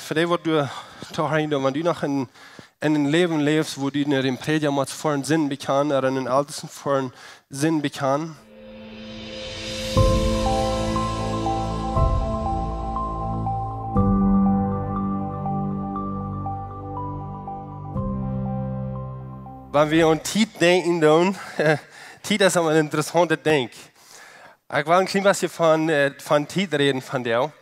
für die, wo du wenn du noch in einem Leben lebst, wo du in den Prediger mal für einen Sinn bekannt oder in den Ältesten für einen Sinn bekannt. Wenn wir an Tiet denken, dann, Tiet ist aber ein interessanter Denk. Ich will ein klein bisschen von Tiet reden, von der.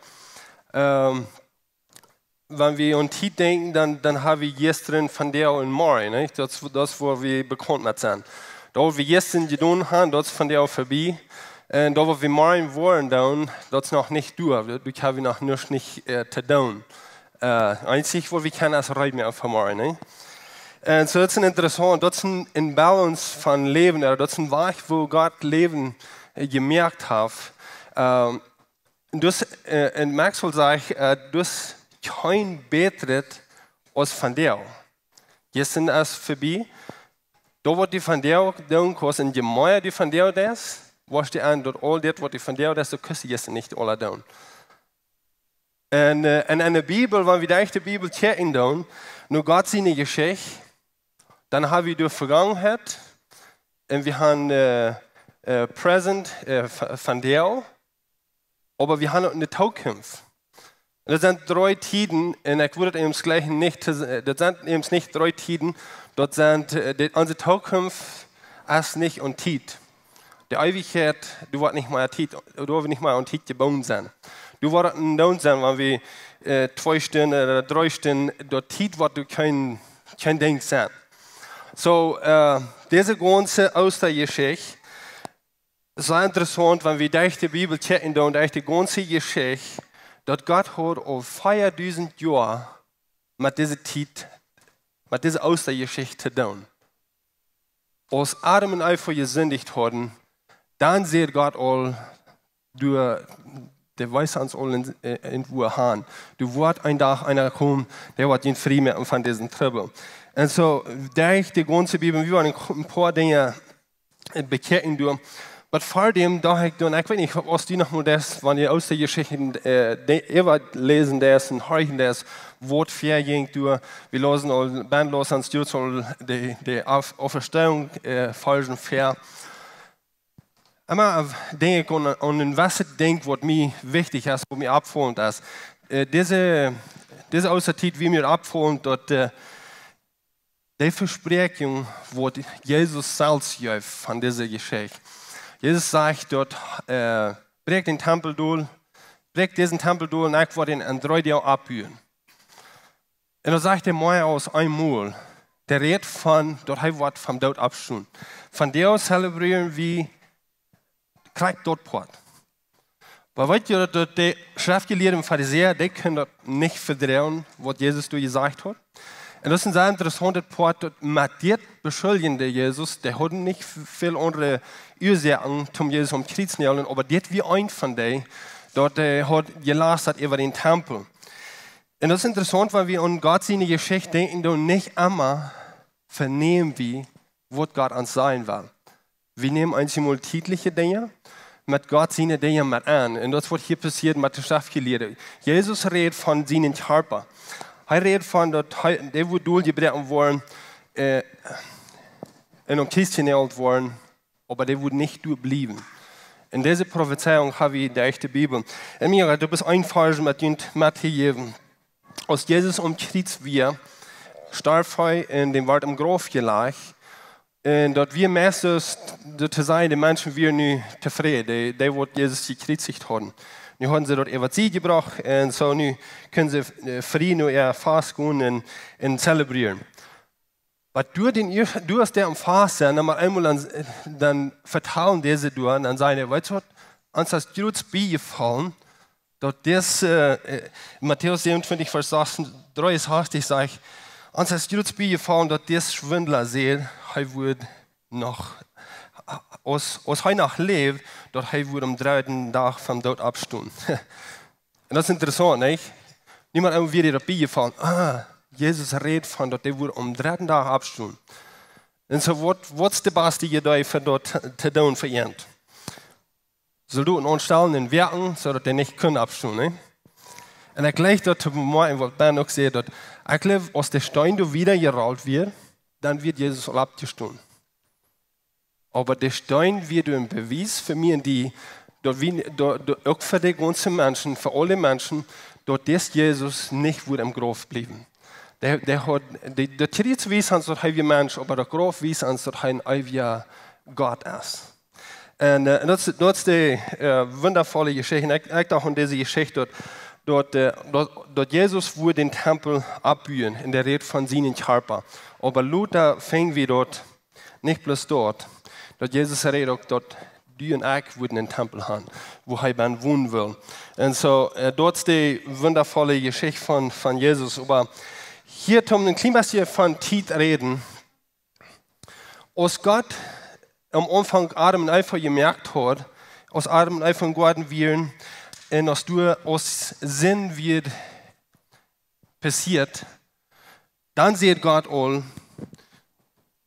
Wenn wir an Tiet denken, dann haben wir gestern von der und morgen, nicht? Das, wo wir bekannt mit sind. Da, wo wir gestern getan haben, das ist von der vorbei. Und da, wo wir morgen wollen, das ist noch nicht durch. Du kannst noch nicht zu tun. Einzig, wo wir können, ist Reden mehr von morgen, nicht? Und so, das ist interessant, das ist ein Balance von Leben, oder das ist ein Weg, wo Gott Leben gemerkt hat. Und Maxwell sagt, das kein betret als von der. Gestern ist vorbei, da wird die von der tun, was in Gemäuer die von der ist, was die an, dort all das, was die von der ist, so küsst die gestern nicht alle tun. Und in der Bibel, wenn wir die Bibel checken, nur Gott seine Geschichte, dann haben wir die Vergangenheit und wir haben Present von der, aber wir haben auch eine Zukunft. Und das sind 3 Tiden, und ich würde eben gleich nicht, das sind eben nicht 3 Tiden, dort sind unsere Zukunft ist nicht und Tid. Die Ewigkeit, du wirst nicht mal Tid, du wirst nicht mal und Tid geboren sein. Du wirst ein sein, wenn wir 2 Stunden oder 3 Stunden dort Tid, was du kein Ding sein. So, diese ganze Ostergeschichte ist sehr interessant, wenn wir durch die Bibel checken und durch die ganze Geschichte, dass Gott hat auf 4000 Jahre mit dieser Zeit, mit dieser Ostergeschichte zu tun. Als Adam und Eva gesündigt haben, dann sieht Gott all, der weiß uns all in wo haben. Du wirst ein Tag einer kommen, der wird den Frieden von diesen Trouble. Und so, durch die ganze Bibel, wir wollen ein paar Dinge bekehren durch. Aber vor dem, da ich weiß nicht, was die noch mal das, wenn ihr aus der Geschichte lesen das und hören das, Wort verging durch, wir lesen all, bandlos ans Stürz, die Auferstehung folgen fair. Aber denke ich an was ich denke, was mir wichtig ist, was mir abfolgt ist. Diese Außerzeit, wie mir abfolgt, dort, die Versprechung, was Jesus selbst gibt von dieser Geschichte. Jesus sagt dort, brech den Tempel durch, brech diesen Tempel durch und ich werde ihn in 3 Tagen abbauen. Und dann sagt er mehr aus einmal, der redet von, dort wird vom Tod abstehen. Von der aus zelebrieren wir, kriegt dort Port. Aber weißt du, dass die Schriftgelehrten und Pharisäer, die können dort nicht verdrehen, was Jesus gesagt hat. Und das ist ein sehr interessanter Part, mit dem beschuldigen Jesus, der hat nicht viel andere Ursachen, um Jesus am Kreuz zu nehmen, aber das wie ein von denen, dort hat gelastet über den Tempel. Und das ist interessant, weil wir an Gott seine Geschichte denken und nicht immer vernehmen wir, was Gott uns sein will. Wir nehmen einmal titliche Dinge, mit Gott seine Dinge mit an. Und das, was hier passiert mit der Schriftgelehrten. Jesus redet von seinen Körper. Er redet von, dass der wo durchgebrochen worden, in einem Kiste genäht worden, aber der wurde nicht durchblieben. In dieser Prophezeiung habe ich die echte Bibel. Und mir, du bist einfach mit dem Matthäus. Als Jesus am Kreuz war, starb er in dem Wort im Grab gelegt. Und dort wir meistens, zu sein, die Menschen wir nicht zufrieden, die wird Jesus gekreuzigt haben. Nu haben sie dort Evangelie gebracht und so nu können sie Frieden und ihr Fast gehen und zelebrieren. Aber du hast der am Fast sein, dann vertrauen diese du an, dann sagen, weißt du was, uns hast du uns beigefallen, dort das, Matthäus 27, Vers 3 ist hastig, sagt, uns hast du uns beigefallen, dort das Schwindler sehen, er wird noch als er noch lebt, dort er wird am 3. Tag vom Tod abstehen. Und das ist interessant, nicht? Niemand wird dabei gefallen. Jesus redet von, dass er wird am 3. Tag abstehen. Und so, was ist der beste Idee für dort zu tun für ihn? Soll du in uns stellen, in Werken, so dass er nicht abstehen, nicht? En ik lees dat op morgen, wat Ben ook zei, dat ik geloof, als de stein er wieder gerollt wird, dann wird Jesus al abgestoßen. Aber der Stein wird ein Beweis für mich, auch für die ganzen Menschen, für alle Menschen, dass Jesus nicht wird im Grab bleiben. Der Tritt weiß uns, dass er ein Mensch, aber der Grab weiß uns, dass er ein ewiger Gott ist. Und das ist die wundervolle Geschichte. Ich dachte an diese Geschichte, dort Jesus wurde den Tempel abbauen, in der Rede von seinen Körper. Aber Luther fing wir dort, nicht bloß dort, dort Jesus redet auch, dort du und ich würden den Tempel haben, wo er dann wohnen will. Und so, dort ist die wundervolle Geschichte von Jesus. Aber hier um ein klein bisschen von Zeit reden, als Gott am Anfang Adam und Eva gemerkt hat, als Adam und Eva geworden wären, und als du aus Sinn wird passiert, dann sieht Gott all,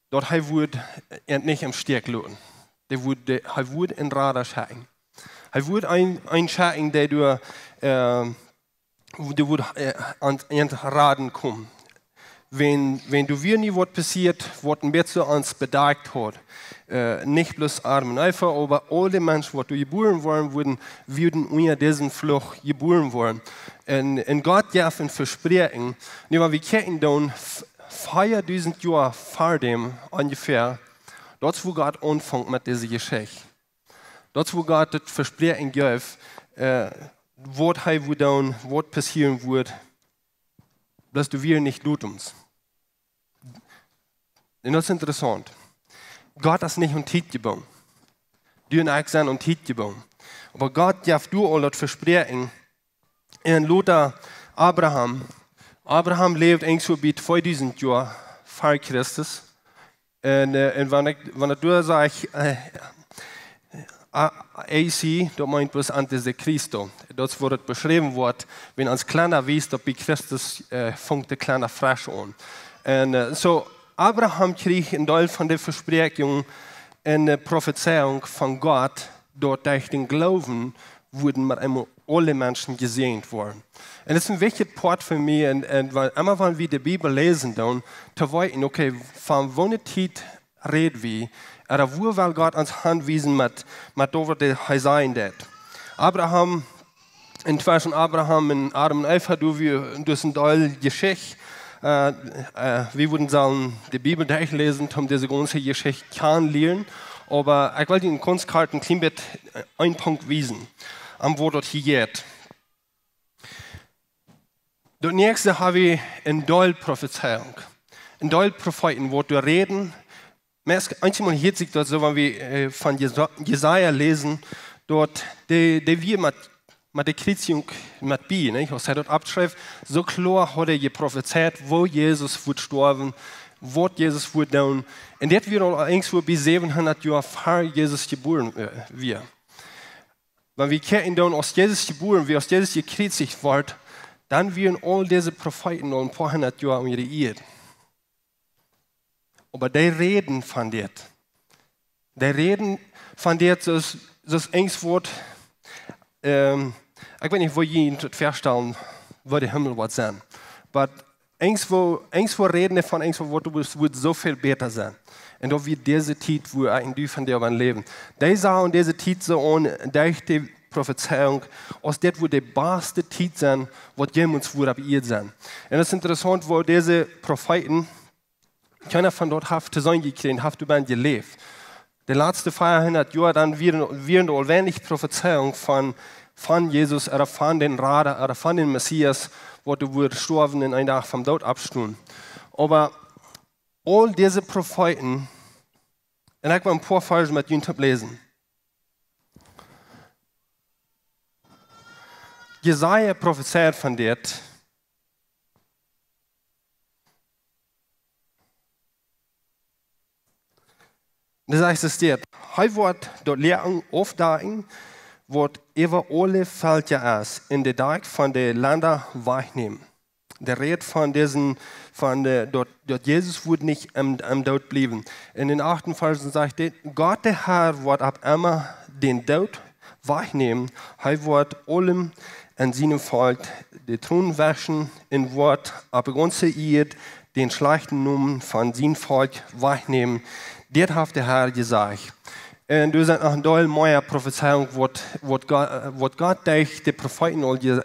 dass er wird nicht im Steg lassen. Er wird in Radar schauen. Er wird ein schauen, der wird an Raden kommen. Wenn du wir nie was passiert, was ein bisschen uns bedacht hat, nicht bloß Adam und Eva, aber alle Menschen, die geboren worden, würden unter diesen Fluch geboren worden. Und Gott darf ein Versprechen, wir kennen dann 4000 Jahre vor dem ungefähr, dort wo Gott anfängt mit dieser Geschichte. Dort wo Gott das Versprechen gibt, was dann, was passieren wird, dass du wir nicht tut uns. Und das ist interessant. Gott ist nicht um Zeit gebaut. Du und ich sind um Zeit gebaut. Aber Gott darf du all das Versprechen. Und Luther Abraham lebt irgendwo bei 2000 Jahren vor Christus. Und wenn ich sage, AC, das meint bloß Antichristo. Das wird beschrieben wird, wenn uns kleiner weiß, dass bei Christus fängt der kleine Frisch an. Und so Abraham kriegt einen Teil von der Versprechung und der Prophezeiung von Gott, dort durch den Glauben wurden mit einmal alle Menschen gesegnet worden. Und das ist ein wichtiger Part für mich, und immer wenn wir die Bibel lesen, dann zu wissen, okay, von welcher Zeit reden wir, oder wo will Gott uns anweisen mit over der sein det. Abraham, inzwischen Abraham und Adam und Eva, das ist ein Teil Geschichte. Wir würden sagen, die Bibel durchlesen, um diese ganze Geschichte kennenlernen. Aber ich wollte in Kunstkarten einen Punkt wiesen, am wo das hier geht. Das nächste habe ich eine Teil-Prophezeiung. Ein Teil-Propheten, wo wir reden. Manchmal hört sich das so, wenn wir von Jesaja lesen, dort, die wir mit der Kreuzung mit B, ne? Was er dort abschreibt, so klar hat er geprophezeit, wo Jesus wird sterben, was Jesus wird tun. Und das wird auch irgendwo bis 700 Jahre vor Jesus geboren wird. Wenn wir kennen, dann aus Jesus geboren wird, aus Jesus gekreuzigt wird, dann werden all diese Propheten noch ein paar hundert Jahre regiert. Aber die reden von das. Die reden von das, das irgendwo, ich weiß nicht, wo ich das feststellen, wo der Himmel wird sein. Aber irgendwo reden von irgendwo, wo du wird so viel besser sein. Und auch wie diese Zeit, wo eigentlich von dir leben. Die sagen diese Zeit so an, durch die Prophezeiung, aus der wird die beste Zeit sein, was jemals wurde abgehört sein. Und das ist interessant, wo diese Propheten, keiner von dort hat zu sein gekriegt, hat über ihn gelebt. Die letzten 400 Jahre, dann werden allwenig Prophezeiungen von Jesus oder von den Rader oder von den Messias, wo du wird sterben in einem Tag vom Tod abstehen. Aber all diese Propheten, und ich will ein paar Verse mit YouTube lesen. Jesaja prophezeit von dir. Das heißt es dir, hij wordt dort Lehren aufdagen, wird über alle Völker aus in der Tag von den Ländern wahrnehmen. Der redet von diesen, dort Jesus wird nicht am Tod bleiben. In den 8. Versen sagt er, Gott der Herr wird ab immer den Tod wahrnehmen, er wird allem an seinem Volk die Thron waschen in Wort, aber ganze Erde den schlechten Namen von seinem Volk wegnehmen. Das hat der Herr gesagt. Und du sagst noch eine doll neue Prophezeiung, was Gott durch die Propheten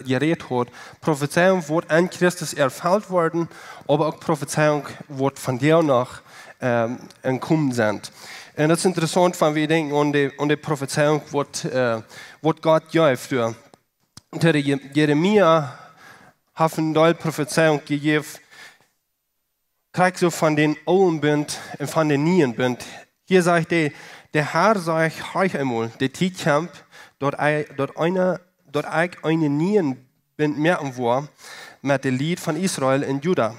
geredet hat. Prophezeiung wird an Christus erfüllt worden, aber auch Prophezeiung wird von dir noch entkommen sind. Und das ist interessant, wenn wir denken an die Prophezeiung, was Gott gibt. Der Jeremia hat eine doll Prophezeiung gegeben, kriegt so von den Augen Bund und von den Nien Bund. Hier sagt der Herr sagt euch einmal, der Tiefkamp, dort eine Nien Bund merken war, mit dem Lied von Israel in Juda.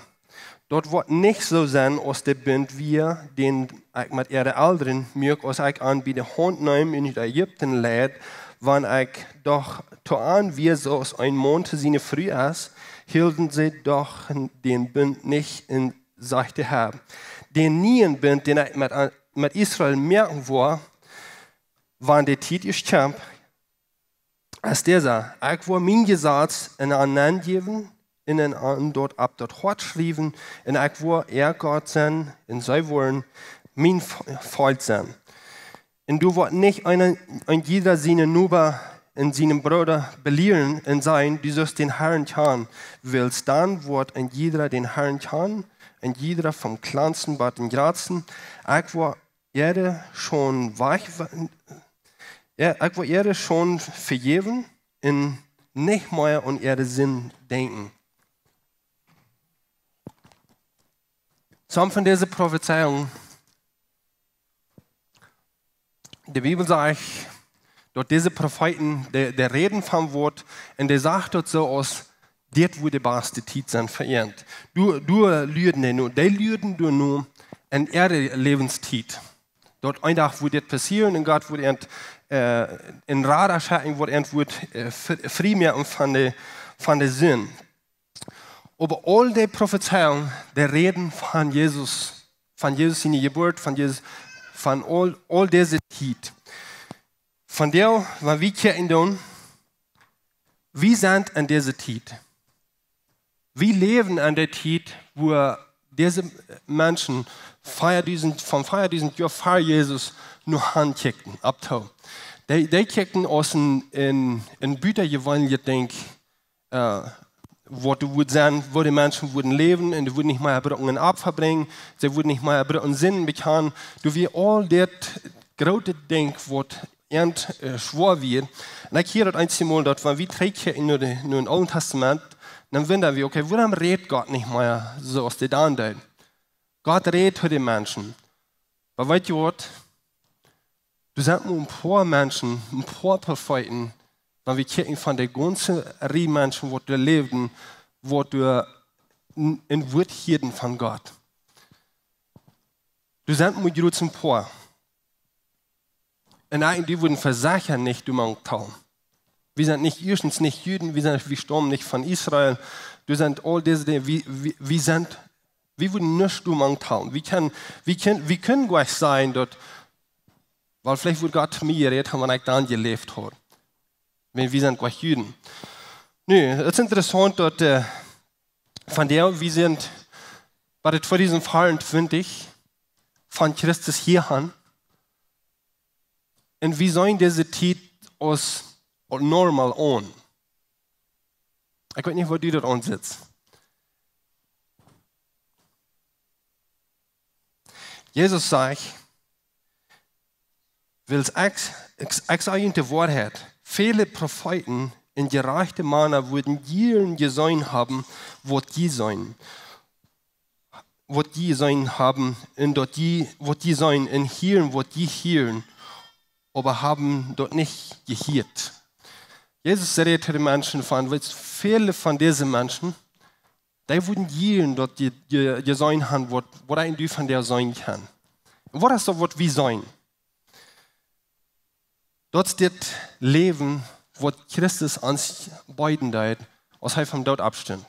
Dort wird nicht so sein, als der Bund wir, den ich mit ihren Eltern mir als ich an bei der Hand nehmen in Ägypten lädt, wann ich doch an wir so aus ein Mond seine früh ist, hielten sie doch den Bund nicht in sagte Herr. Den Nienbund, den ich mit Israel merken war, waren der Titus Camp, als dieser. Ich war mein Gesetz in einen geben, in einen anderen dort ab dort Hort schrieben, und ich war Gott sein, und sie wollen mein Volk sein. Und du wirst nicht ein jeder seine Nuber in seinem Bruder belehren und sein, du sollst den Herrn kennen willst, dann wird ein jeder den Herrn kennen, ein jeder vom kleinsten bis den größten. Ich war Erde schon vergeben und nicht mehr an ihre Sinn denken. Some von dieser Prophezeiung, die Bibel sagt, dort diese Propheten, der reden vom Wort, und der sagt dort so aus, das wo die beste Zeit sein verehrt. Du lüden nicht nur, die lüden du nur in ihre Lebenszeit. Dort ein Tag wird das passieren, und Gott wird in Radar schauen, wird frei mehr von der Sinn. Aber all die Prophezeiungen, die reden von Jesus seine Geburt, von Jesus, von all diese Zeit. Von der, was wir hier tun, wir sind an dieser Zeit. Wir leben an der Zeit, wo diese Menschen von 4000 Jahren vor Jesus nur handkickten, abtau. Die kickten aus in Büter gewollen, denk, wo du würdest sagen, wo die Menschen würden leben, und die würden nicht mal ein Opfer bringen, sie würden nicht mal einen Sinn bekommen. Du wie all das große Ding, was schwor wird. Und ich hier das einzige Mal, dort, wenn wir trägt in dem Alten Testament, dann wundern wir, okay, warum redet Gott nicht mehr so aus der Dande? Gott redet für die Menschen. Aber weißt du was? Du sagst nur ein paar Menschen, ein paar Propheten, wenn wir kicken von der ganzen Reihe Menschen, die da leben, wo du in Wort hirten von Gott. Du sagst nur jetzt ein paar. Und eigentlich würden Versager nicht umgetan. Wir sind nicht erstens nicht Juden, wir stammen nicht von Israel. Wir sind all diese Dinge, wir würden nicht umgetan. Wir können gleich sein dort, weil vielleicht wird Gott mir geredet haben, wenn ich dann gelebt habe. Wenn wir sind gleich Juden. Nö, es ist interessant, dort, von der wir sind, bei 2024 von Christus hier an. Und wir sollen diese Zeit als normal an. Ich weiß nicht, wo du dort ansitzt. Jesus sagt, weil ich sage Ihnen die Wahrheit, viele Propheten in gerechter Manner würden jeden gesehen haben, was die sein. Was die sein haben, und dort die, was die sein, in hören, was die hören, aber haben dort nicht gehört. Jesus redet zu den Menschen von, weil viele von diesen Menschen, die würden jeden dort gesehen haben, was ein von der sein kann. Und was ist das, was wir sein? Dort ist das Leben, was Christus ans beiden deit, als er vom Tod abstimmt.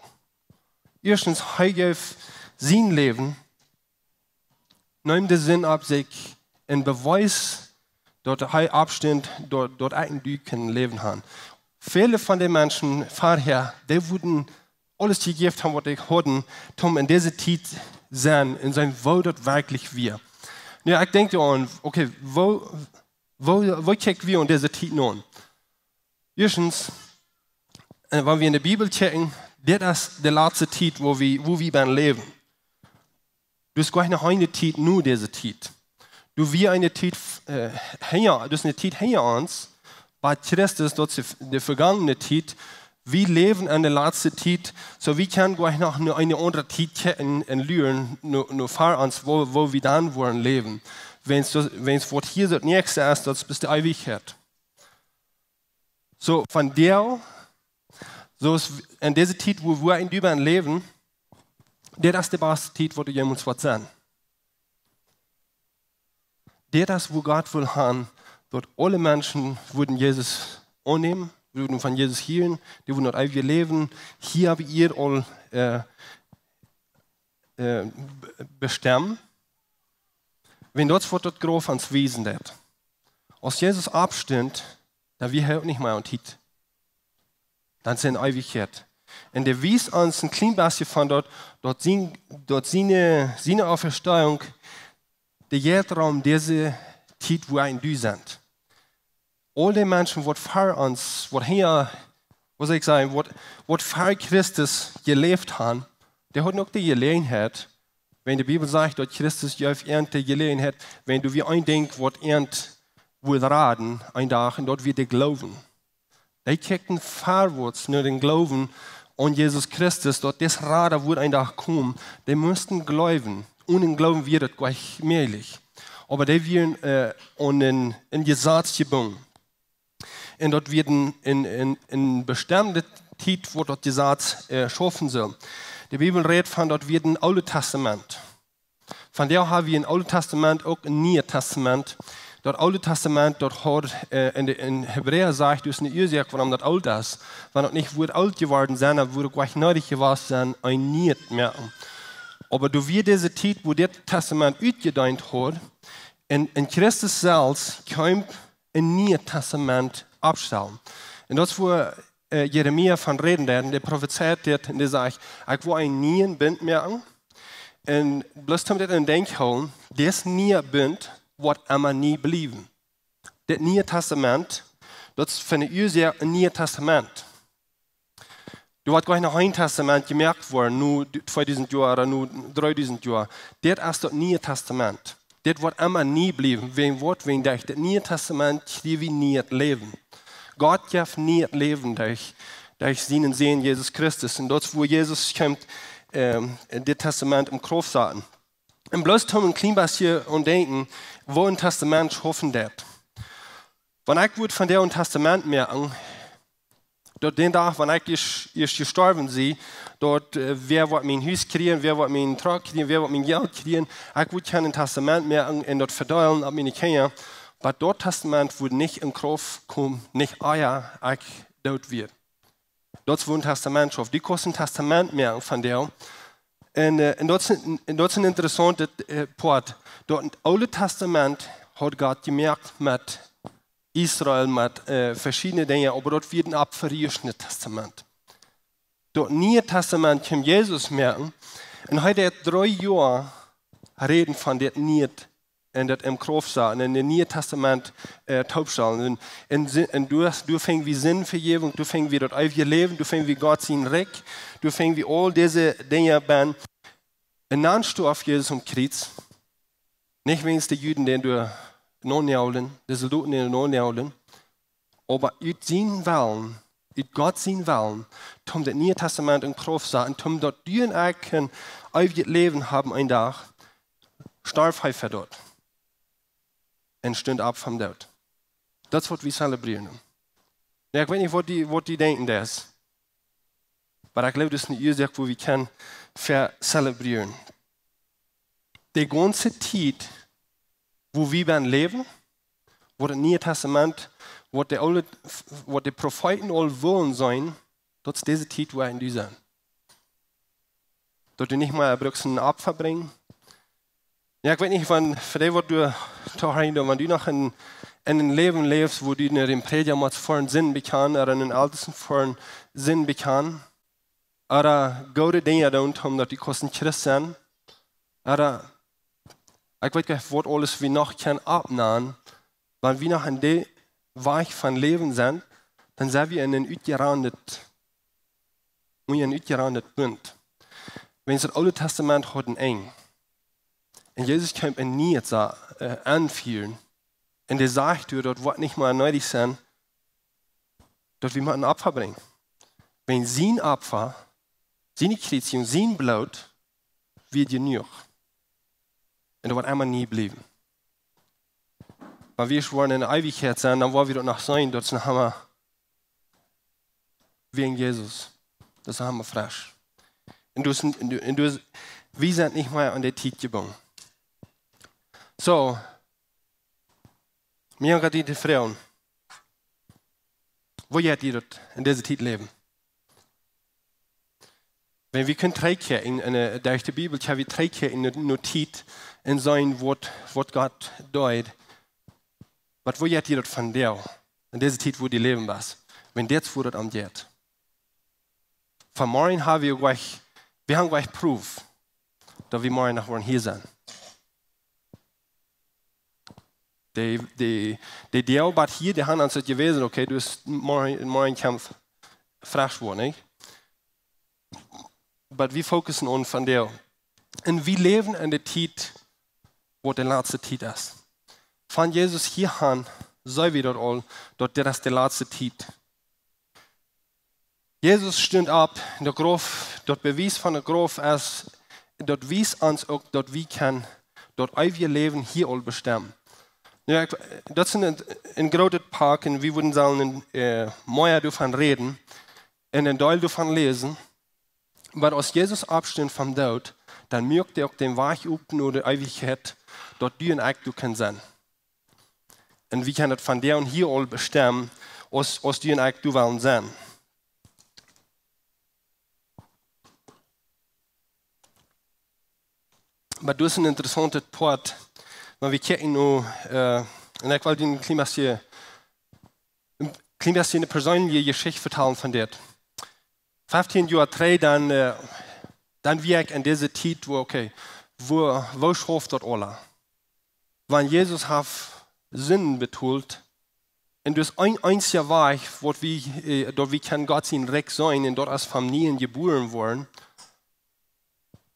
Erstens, er gibt sein Leben, nimmt den Sinn ab sich, und Beweis, dort er abstimmt, dort eigentlich kein Leben haben. viele von den Menschen vorher, die wurden alles gegeben haben, was ich hatten, um in dieser Zeit sein, in sein, wo das wirklich wir. Ja, ich denke an, okay, wo checken wir in dieser Zeit nun? Erstens, wenn wir in der Bibel checken, das ist die letzte Zeit, wo wir beim Leben. Du hast gar nicht eine Zeit, nur diese Zeit. Du wie eine Zeit, das ist eine Zeit hinter uns, bei Christus, das ist die vergangene Zeit, wir leben in der letzten Zeit, so wir können gar nicht noch eine andere Zeit checken und lernen, nur vor uns, wo wir dann wollen leben. Wenn es was hier das nächste ist, das ist die Ewigkeit. So, von der, so ist in dieser Zeit, wo wir in Dübern leben, das ist die beste Zeit, wo du jemals was sein. Das ist, wo Gott will haben, dort alle Menschen würden Jesus annehmen, würden von Jesus hören, die würden dort ewig leben. Hier habe ihr all bestimmt. Wenn dort wird dort groß ans Wesen das. Als Jesus abstimmt, da wir halt nicht mehr an Tit. Dann sind Ewigkeit. Und der wies uns ein klein bisschen von dort seine Auferstehung, der Zeitraum, diese Zeit, wo wir in du sind. Alle Menschen, die vor uns, die hier, was ich sagen, die vor Christus gelebt haben, die hatten auch die Gelegenheit, wenn die Bibel sagt, dass Christus ja auf die Gelegenheit, wenn du wie ein Ding, was will raten, ein Tag, und dort wird die glauben. Die checken vorwärts nur den Glauben an Jesus Christus, dort das Rader wird ein Tag kommen, die müssten glauben. Ohne Glauben wird es gleich möglich. Aber die werden in Gesetz gebunden. Und dort werden in bestimmte Zeit, wo dort Gesetz schaffen soll. Die Bibel redet von, dort wird ein Altes Testament. Von der haben wir ein Altes Testament, auch ein Neues Testament. Das Alte Testament, dort hat in Hebräer sagt, das ist eine Ursache, warum das alt ist. Wenn das nicht wird alt geworden sein, dann würde gleich nötig gewesen sein, ein Neues merken. Aber du wirst diese Zeit, wo das Testament ausgedient hat, in Christus selbst kommt ein Neues Testament abstellen. Und das, wo Jeremia von reden, der prophezeit wird, und der sagt, ich will ein Neues Bund merken. Und bloß um das in Denk holen, das Neues Bund wird immer nie bleiben. Das Neue Testament, das ist für eine Ursache ein Neues Testament. Du hast gar nicht noch ein Testament gemerkt worden, nur 2000 Jahre oder nur 3000 Jahre. Das ist das Neue Testament. Das wird immer nie bleiben. Wegen das Neue Testament die wir nie leben. Gott gibt nie Leben durch seinen Sehen Jesus Christus. Und dort, wo Jesus kommt, das Testament im Kraft sagen. Und bloß ein klein bisschen und denken, wo ein Testament schaffen das. Wenn ich würde von dem Testament merken, dort den Tag, wenn ich erst gestorben bin, dort wer wird mein Haus kriegen, wer wird meinen Trag kriegen, wer wird mein Geld kriegen, ich würde kein Testament merken und dort verteilen ab meine Kinder. Aber dort Testament würde nicht in Kraft kommen, nicht eier, ich dort wird. Dort wird ein Testament schaffen. Die kosten ein Testament merken von der. Und dort ist ein interessanter Part. Dort im Alten Testament hat Gott gemerkt mit Israel, mit verschiedenen Dingen, aber dort wird ein abverriechtes Testament. Dort im Neuen Testament kann Jesus merken, und heute hat 3 Jahre reden von dem Neuen und das im Kraft sein, in dem Neuen Testament taubstellen. Und du fängst wie Sinnvergebung, du fängst wie dort ewige Leben, du fängst wie Gott sein Recht, du fängst wie all diese Dinge an. Und dann stehst du auf Jesus Kreuz. Nicht wegen der Juden, die du non-jaulen, die Soldaten, die non-jaulen, aber ut sein Willen, ut Gott sein Willen, um das Neue Testament in Kraft sein, um dort du und ich ein ewiges Leben haben einen Tag, starb er für dort. Und stund ab vom Tod. Das ist, was wir zelebrieren. Ja, ich weiß nicht, was die denken, das. Aber ich glaube, das ist eine Ursache, wo wir können zelebrieren. Die ganze Zeit, wo wir leben, wo das Neue Testament, wo die Propheten all wollen sein, das ist diese Zeit, wo wir in die sind. Dort nicht mal ein Opfer bringen. Ja, ich weiß nicht, für dich, was du da rein, wenn du noch in einem Leben lebst, wo du in dem Prediger mal für einen Sinn bekannt oder in den Ältesten für einen Sinn bekannt, oder gute Dinge tun, dass die kosten Christ sind, oder ich weiß nicht, was alles wir noch können abnehmen, wenn wir noch in dem Weich von Leben sind, dann sind wir in ein uitgerandet Bund. Wenn das Alte Testament hat eng. Und Jesus kommt in nie anfühlen. Und der sagt, dort wird nicht mal nötig sein, dass wir mal ein Opfer bringen. Wenn sein Opfer, seine Kreation, sein Blut, wird genug. Und das wird einmal nie bleiben. Wenn wir schon in der Ewigkeit sind, dann wollen wir dort noch sein, dort haben wir wegen Jesus. Das haben wir frisch. Und wir sind nicht mehr an der Zeit gebunden. So, mir haben gerade die Frauen. Wo geht ihr dort in dieser Zeit leben? Wenn wir können treiken in der Bibel, können wir treiken in der Notiz in sein Wort, was Gott deut. Was wo geht ihr dort von der? In dieser Zeit, wo die leben was? Wenn das wo dort am geht. Von morgen haben wir gleich Proof, dass wir morgen noch hier sind. Die Dialbat hier, die haben uns gewesen, okay, du bist morgen Kampf frisch worden, nicht? Aber wir fokussen uns von der. Und wir leben in der Zeit, wo die letzte Zeit ist. Von Jesus hier an, so wie dort all, dort das ist die letzte Zeit. Jesus stund ab in der Graf, dort bewies von der Graf ist, dort wies uns auch, dort wir können, dort wir Leben hier all bestimmen. Ja, das sind ein großes Park und wir würden sagen, mehr davon reden, und ein Teil davon lesen. Aber als Jesus abstimmt vom Tod, dann mögt er auch den Weg üben oder Ewigkeit, dort du und ich du können sein. Und wir können das von der und hier all bestimmen, als du und ich du wollen sein. Aber das ist ein interessanter Part, wenn wir kijken nu, en ik wil een klein beetje een persoonlijke geschichte vertellen van dit. 15 jaar terug, dan wie ik in deze tijd, wo schoof dat alle? Wanneer Jezus heeft Sünden betult, en dus een einziger Weg, dat we kan God zijn recht zijn, en dat als Familien geboren worden,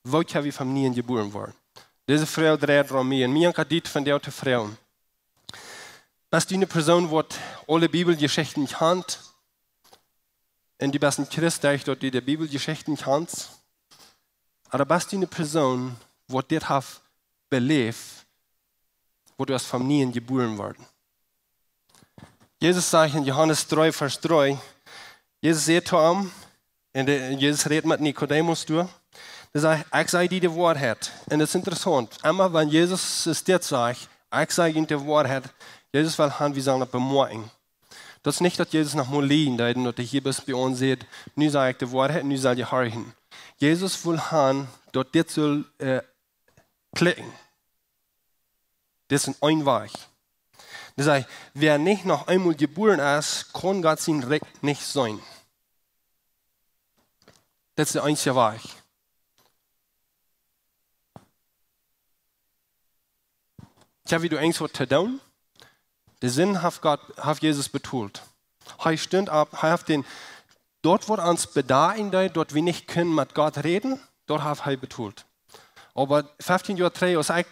wo kan we Familien geboren worden? Deze vrouw draait om mij en mij kan dit van deze vrouw. Bist du eine Person, die alle Bibelgeschichten kennt, und du bist ein Christ, der die Bibelgeschichten kennt, oder bist du eine Person, die das hat belebt, wo du als Familien geboren worden? Jesus sagt in Johannes 3, Vers 3, Jesus sagt zu ihm, und Jesus redet mit Nikodemus durch, er sagt, ich sage dir die Wahrheit. Und das ist interessant. Immer wenn Jesus es dir sagt, ich sage ihm die Wahrheit, Jesus will haben, wir sagen, bemerken. Das ist nicht, dass Jesus nach mal liegen, dass er hier bis bei uns sagt, nun sage ich die Wahrheit, nun soll ihr hören. Jesus will haben, dass das soll klicken. Das ist ein Weg. Das heißt, wer nicht noch einmal geboren ist, kann Gott sein Recht nicht sein. Das ist der einzige Weg. Tja, wie du Angst hast zu tun, der Sinn hat Jesus betont. Er stimmt ab, er hat dort, wo uns bedachen, dort wir nicht können mit Gott reden, dort hat er betont. Aber 15 Jahre später, als ich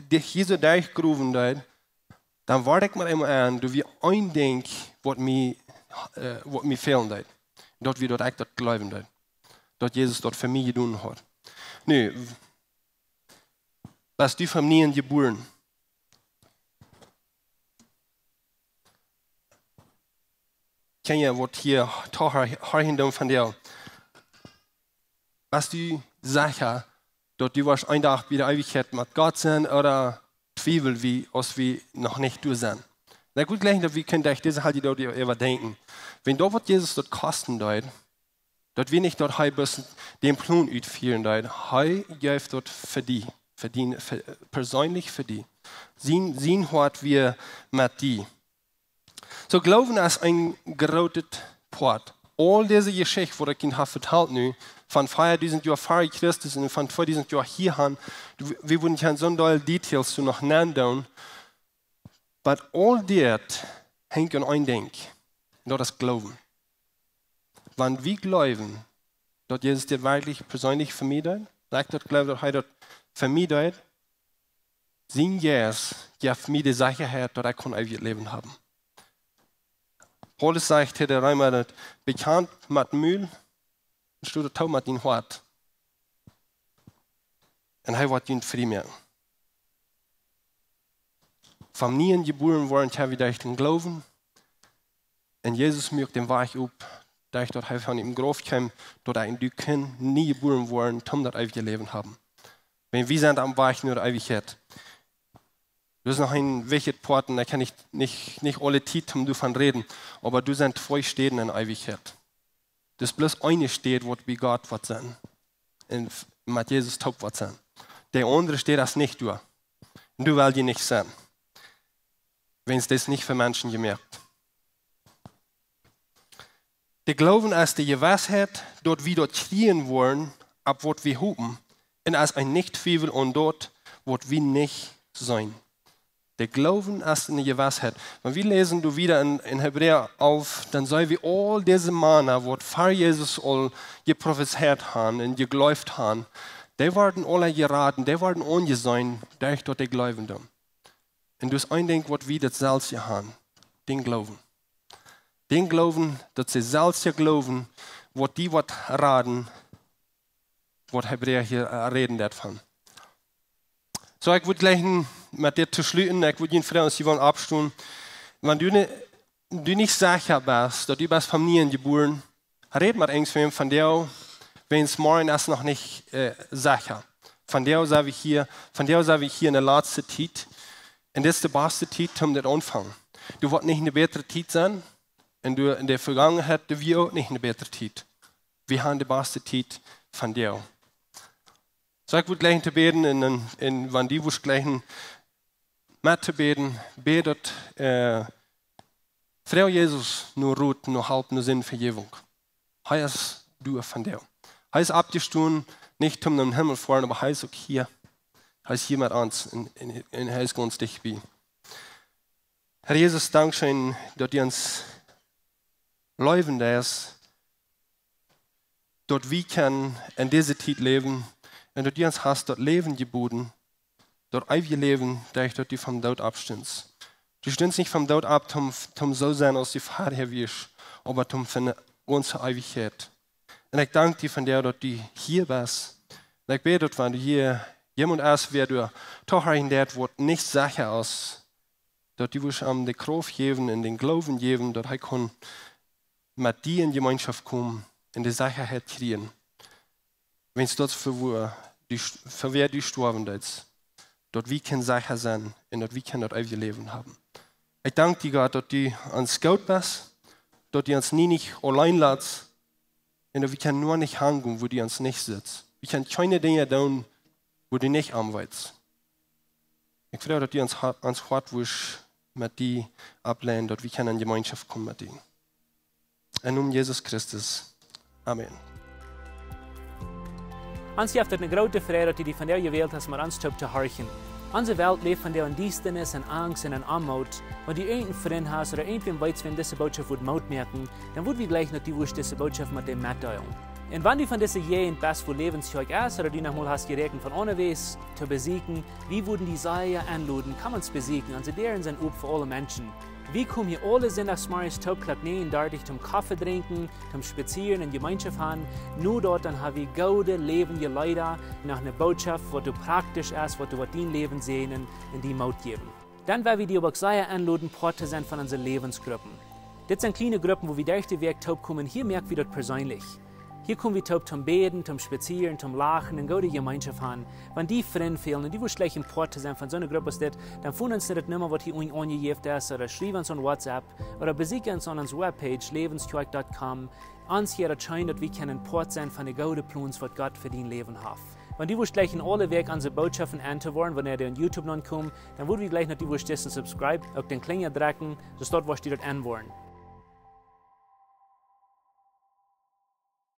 diese durchgerufen habe, dann warte ich mir immer an, dass wir ein Ding, was mir fehlen. Dort wir dort echt glauben. Dort Jesus dort für mich getan hat. Nö, was du von mir geboren. Ken je wat hier toch haar hindom van jou? Was du sicher, dass du wirst ein Tag wieder Ewigkeit mit Gott sein oder Zweifel, wie als wir noch nicht durch sind? Na gut, gleich, wir können euch diese halt dort überdenken. Wenn dort wird Jesus dort kosten dort wir nicht dort ein bisschen den Plan ausführen dort, gibt dort für persönlich für die. Sein Hort wir mit die. So glauben ist ein großes Port. All diese Geschichte, die ich Ihnen habe vertellt nu, von 4000 Jahren vor Christus und von 2000 Jahren hierhin, wir würden keine so viele Details zu noch nennen, aber all das hängt an ein Ding, und das ist Glauben. Wenn wir glauben, dass Jesus dir wirklich persönlich für mich tut, sagt dort glaubt, dass er dort für mich tut, sein Jesus gibt mir die Sicherheit, dass ich ein ewiges Leben haben. Paulus sagt hier der Römer, dass bekannt mit Mühl, und steht auch mit dem Hort. Und er wird ihn frei machen. Vom Nien geboren worden, habe ich durch den Glauben. Und Jesus mögt den Weg auf, da ich dort von ihm Grof kam, dort ein Kind nie geboren worden, um das ewige Leben haben. Wenn wir sind am Weg nur der Ewigkeit. Das ist noch ein wichtiges Port, da kann ich nicht alle Zeit davon reden, aber du sind zwei Städten in Ewigkeit. Das ist bloß eine Stadt, wo bei Gott wird sein. Und mit Jesus taub wird sein. Der andere steht das nicht durch. Und du willst die nicht sein. Wenn es das nicht für Menschen gemerkt. Der Glauben ist die Gewissheit, dort wir dort kriegen wollen, ab was wir hoffen. Und als ein Nicht-Zweifel und dort, was wir nicht sein. Der Glauben ist eine Gewissheit. Wenn wir lesen du wieder in Hebräer auf, dann sollen wir all diese Männer, die vor Jesus all geprophezeit haben und geglaubt haben, die werden alle geraten, die werden ungesäumt, durch dort die Glaubende. Und das ein Ding, was wir das selbst haben, den Glauben. Den Glauben, dass sie selbst glauben, was die raten, was Hebräer hier reden davon. So, ich würde gleich mit dir zu schließen, ich würde Ihnen fragen, Sie wollen abstimmen. Wenn du nicht sicher bist, dass du bist von mir geboren, red mit irgendwem von dir, wenn es morgen ist noch nicht sicher. Von der sage ich hier in der letzten Zeit, und das ist die beste Zeit, um das anfangen. Du wirst nicht eine bessere Zeit sein, und du in der Vergangenheit, wir auch nicht eine bessere Zeit. Wir haben die beste Zeit von dir. So, ich würde gleich zu beten, und wenn die gleich mit zu beten, betet, Frau Jesus, nur Ruth, nur Halb, nur Sinn, Vergebung. Hier ist du von dir. Hier ist abgestoßen, nicht um den Himmel fahren, aber hier ist auch hier. Hier ist hier mit uns, und hier ist ganz dicht bei. Herr Jesus, Dankeschön, dass du uns leben lässt, dass wir können in dieser Zeit leben, und dass du uns hast dort Leben geboten, dort ewige Leben, dadurch, dass du vom Tod abstehst. Du stehst nicht vom Tod ab, um so sein, als die Vater wirst, aber für eine ganze Ewigkeit. Und ich danke dir von dir, dass du hier bist. Und ich bete, wenn du hier jemand ist, wer du doch in der Wort nicht sicher ist, dass du uns die Kraft geben, in den Glauben geben, dass er kann mit dir in Gemeinschaft kommen, in die Sicherheit kriegen. Wenn es dort für wer du gestorben bist, dort wir können sicher sein und dort wir können das ewige Leben haben. Ich danke dir, Gott, dass du uns gut bist, dass du uns nie nicht allein lässt und dass wir können nur nicht handeln, wo du uns nicht sitzt. Wir können keine Dinge tun, wo du nicht anweist. Ich freue mich, dass du uns hart mit dir ablehnen, dass wir in Gemeinschaft kommen mit dir. In Namen Jesus Christus. Amen. Ons heeft het een grote vrede dat die van jou gewählt hast, maar ons te horchen. Onze Welt lebt von der Undienstnis und Angst und Armut. Wenn du irgendeinen Freund hast oder irgendwen weißt, wenn diese Botschaft wird Maut merken, dann wird wir gleich noch diese Botschaft mit dem mitteilen. Und wenn du von dieser Jähen bist, wo lebenszeug ist, oder du nochmal hast gerechnet von unterwegs zu besiegen, wie würden die Seier anluden, kann man es besiegen, also deren sind Ob für alle Menschen. Wir kommen hier alle sonntagsmorgens Taubklack nähen, dort zum Kaffee trinken, zum Spazieren in Gemeinschaft haben. Nur dort dann haben wir gute, lebende Leute nach einer Botschaft, wo du praktisch ist, wo du dein Leben sehen und die Maut geben. Dann werden wir die aber sehr anladen, Porte sind von unseren Lebensgruppen. Das sind kleine Gruppen, wo wir durch den Weg taub kommen, hier merken wir das persönlich. Hier kommen wir taub zum Beten, zum Spazieren, zum Lachen und gute Gemeinschaft haben. Wenn die Freunde fehlen und die schlecht im Port sein von so einer Gruppe ist, dann finden uns nicht Nummer, was hier angegeben ist, oder schreiben uns an WhatsApp, oder besuchen uns an unserer Webpage, lebenscheuk.com. Uns hier erscheint, dass wir können Port sein von den guten Plans, was Gott für dein Leben hat. Wenn die wirst gleich in alle Weg an die Botschaften anzuhören, wenn ihr in YouTube noch kommt, dann würden wir gleich noch die wirst dessen subscribe, auch den Klinger drücken, so dort wirst du dort anhören.